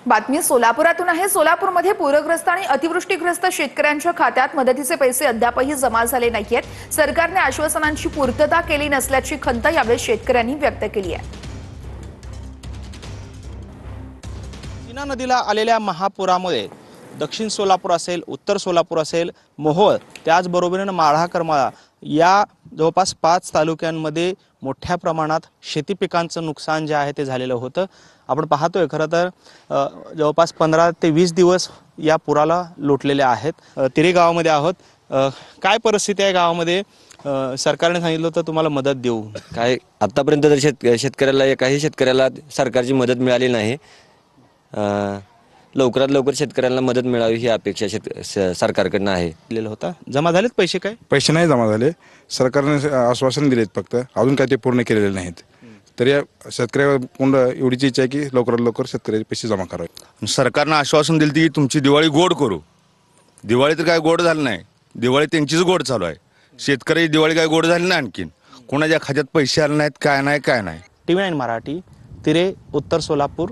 बातमी सोलापुरातून आहे। सोलापूरमध्ये पूरग्रस्त आणि अतिवृष्टीग्रस्त शेतकऱ्यांच्या खात्यात मदतीचे पैसे अद्यापही जमा झाले नाहीयेत। सरकारने आश्वासनांची पूर्तता केली नसल्याची खंत यावेळी शेतकऱ्यांनी व्यक्त केली आहे। सीना नदीला आलेल्या महापुरामुळे दक्षिण सोलापूर असेल, उत्तर सोलापूर असेल, मोहोळ, त्याचबरोबरीने माढा, करमाळा या जवळपास 5 तालुक्यांमध्ये मोठ्या प्रमाणात शेती पिकांचं नुकसान जे आहे ते झालेलं होतं। आपण पाहतोय खरं तर जवळपास 15 ते 20 दिवस या पुराला लोटलेले आहेत। तिरे गावामध्ये आहोत। काय परिस्थिती आहे गावामध्ये? सरकारने सांगितलं होतं तुम्हाला मदत देऊ, काय आतापर्यंत तर शेतकऱ्याला एकाही शेतकऱ्याला सरकारची मदत मिळाली नाही। लवकरात लवकर शेतकऱ्यांना मदत मिळावी ही अपेक्षा सरकारकडून आहे। दिलेलं होतं। जमा झालेत पैसे? काय पैसे नाही जमा झाले। सरकारने आश्वासन दिलेत, फक्त अजून काय ते पूर्ण केलेले नाहीत। तरी शेतकऱ्याकडून एवढीच इच्छा आहे की लवकरात लवकर शेतकऱ्याचे पैसे जमा करावे। सरकारनं आश्वासन दिलं की तुमची दिवाळी गोड करू। दिवाळी तर काय गोड झाली नाही, दिवाळी त्यांचीच गोड चालू आहे। शेतकरी दिवाळी काय गोड झाली नाही, आणखीन कोणाच्या खात्यात पैसे आले नाहीत, काय नाही। TV9 मराठी, तिरे, उत्तर सोलापूर।